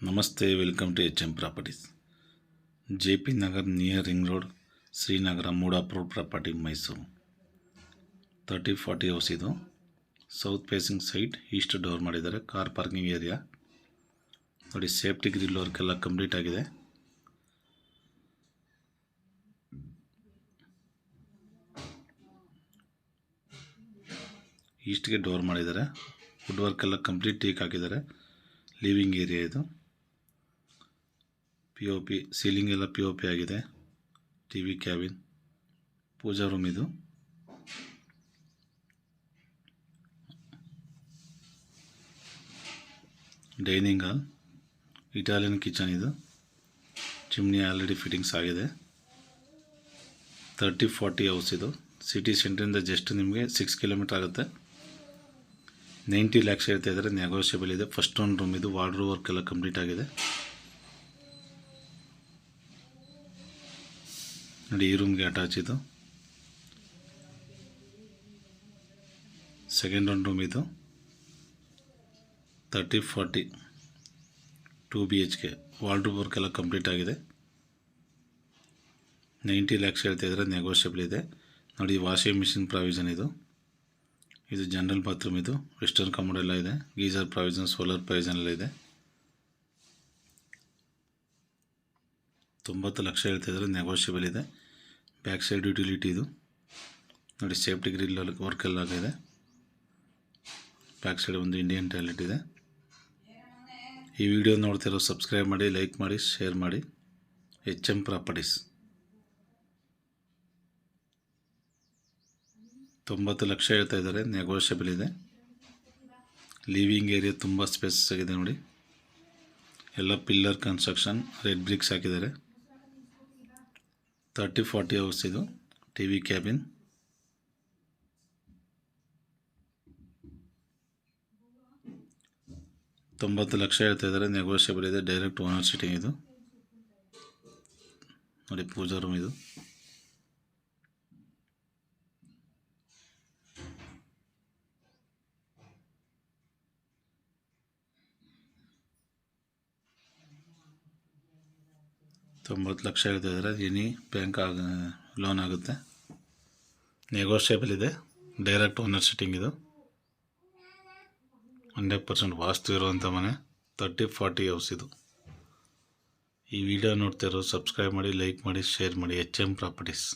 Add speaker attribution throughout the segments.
Speaker 1: ನಮಸ್ತೆ, welcome to HM properties. JP Nagar near ring road, Srinagara, MUDA approved property, Mysuru. 30-40 house ಇದು. South facing side, east door ಮಾಡಿದ್ದಾರೆ. Car parking area ನೋಡಿ. Safety grill work ಎಲ್ಲ complete ಆಗಿದೆ. ಈಸ್ಟ್ಗೆ door ಮಾಡಿದ್ದಾರೆ. Wood work ಎಲ್ಲ ಕಂಪ್ಲೀಟ್ ಟೀಕ್ ಹಾಕಿದ್ದಾರೆ. ಲಿವಿಂಗ್ ಏರಿಯಾ ಇದು. POP ಸೀಲಿಂಗ್ ಎಲ್ಲ POP ಆಗಿದೆ. TV ಕ್ಯಾಬಿನ್, ಪೂಜಾ ರೂಮ್ ಇದು. ಡೈನಿಂಗ್ ಹಾಲ್, ಇಟಾಲಿಯನ್ ಕಿಚನ್ ಇದು. ಚಿಮ್ನಿ ಆಲ್ರೆಡಿ ಫಿಟ್ಟಿಂಗ್ಸ್ ಆಗಿದೆ. 30-40 ಹೌಸ್ ಇದು. ಸಿಟಿ ಸೆಂಟ್ರಿಂದ ಜಸ್ಟ್ ನಿಮಗೆ 6 ಕಿಲೋಮೀಟರ್ ಆಗುತ್ತೆ. 90 lakhs ಹೇಳ್ತಾ ಇದ್ದಾರೆ, ನೆಗೋಷಿಯಬಲ್ ಇದೆ. ಫಸ್ಟ್ ಒಂದು ರೂಮ್ ಇದು. ವಾರ್ಡ್ರೋಬ್ ವರ್ಕ್ ಎಲ್ಲ ಕಂಪ್ಲೀಟ್ ಆಗಿದೆ ನೋಡಿ. ಈ ರೂಮ್ಗೆ ಅಟ್ಯಾಚ್ ಇದು. ಸೆಕೆಂಡ್ ಒಂದು ರೂಮ್ ಇದು. 30-40 2 BHK. ವಾರ್ಡ್ರೋಬ್ ವರ್ಕ್ ಎಲ್ಲ ಕಂಪ್ಲೀಟ್ ಆಗಿದೆ. 90 lakhs ಹೇಳ್ತಾ ಇದ್ದಾರೆ, ನೆಗೋಷಿಯಬಲ್ ಇದೆ ನೋಡಿ. ವಾಷಿಂಗ್ ಮಿಷಿನ್ ಪ್ರಾವಿಷನ್ ಇದು. ಇದು ಜನರಲ್ ಬಾತ್ರೂಮ್ ಇದು. ವೆಸ್ಟರ್ನ್ ಕಮೋಡ್ ಎಲ್ಲ ಇದೆ. ಗೀಸರ್ ಪ್ರಾವಿಷನ್, ಸೋಲಾರ್ ಪ್ರಾವಿಷನ್ ಎಲ್ಲ ಇದೆ. 90 ಲಕ್ಷ ಹೇಳ್ತಾ ಇದ್ದಾರೆ, ನೆಗೋಷಿಯಬಲ್ ಇದೆ. ಬ್ಯಾಕ್ ಸೈಡ್ ಯುಟಿಲಿಟಿ ಇದು ನೋಡಿ. ಸೇಫ್ಟಿ ಗ್ರಿಲ್ ವರ್ಕ್ ಎಲ್ಲ ಆಗಿದೆ. ಬ್ಯಾಕ್ ಸೈಡ್ ಒಂದು ಇಂಡಿಯನ್ ಟಾಯ್ಲೆಟ್ ಇದೆ. ಈ ವಿಡಿಯೋ ನೋಡ್ತಿರೋ ಸಬ್ಸ್ಕ್ರೈಬ್ ಮಾಡಿ, ಲೈಕ್ ಮಾಡಿ, ಶೇರ್ ಮಾಡಿ. HM properties. 90 ಲಕ್ಷ ಹೇಳ್ತಾ ಇದ್ದಾರೆ, ನೆಗೋಷಿಯಬಲ್ ಇದೆ. ಲಿವಿಂಗ್ ಏರಿಯಾ ತುಂಬ ಸ್ಪೇಸ್ ಆಗಿದೆ ನೋಡಿ. ಎಲ್ಲ ಪಿಲ್ಲರ್ ಕನ್ಸ್ಟ್ರಕ್ಷನ್, ರೆಡ್ ಬ್ರಿಕ್ಸ್ ಹಾಕಿದ್ದಾರೆ. 30-40 ಹೌಸ್ ಇದು. TV ಕ್ಯಾಬಿನ್, $90 ಲಕ್ಷ ಹೇಳ್ತಾ ಇದ್ದಾರೆ, ನೆಗೋಷಿಯಬಲ್ ಇದೆ. ಡೈರೆಕ್ಟ್ ಓನರ್ ಸಿಟಿಂಗ್ ಇದು ನೋಡಿ. ಪೂಜಾ ರೂಮ್ ಇದು. $90 ಲಕ್ಷ ಹೇಳ್ತಾ ಇದ್ದಾರೆ. ಎನಿ ಬ್ಯಾಂಕ್ ಲೋನ್ ಆಗುತ್ತೆ. ನೆಗೋಷಿಯಬಲ್ ಇದೆ. ಡೈರೆಕ್ಟ್ ಓನರ್ ಸಿಟ್ಟಿಂಗ್ ಇದು. 100% ವಾಸ್ತು ಇರುವಂಥ ಮನೆ. 30-40 ಹೌಸ್ ಇದು. ಈ ವಿಡಿಯೋ ನೋಡ್ತಿರೋ ಸಬ್ಸ್ಕ್ರೈಬ್ ಮಾಡಿ, ಲೈಕ್ ಮಾಡಿ, ಶೇರ್ ಮಾಡಿ. HM properties.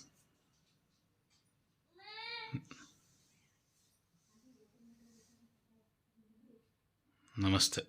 Speaker 1: ನಮಸ್ತೆ.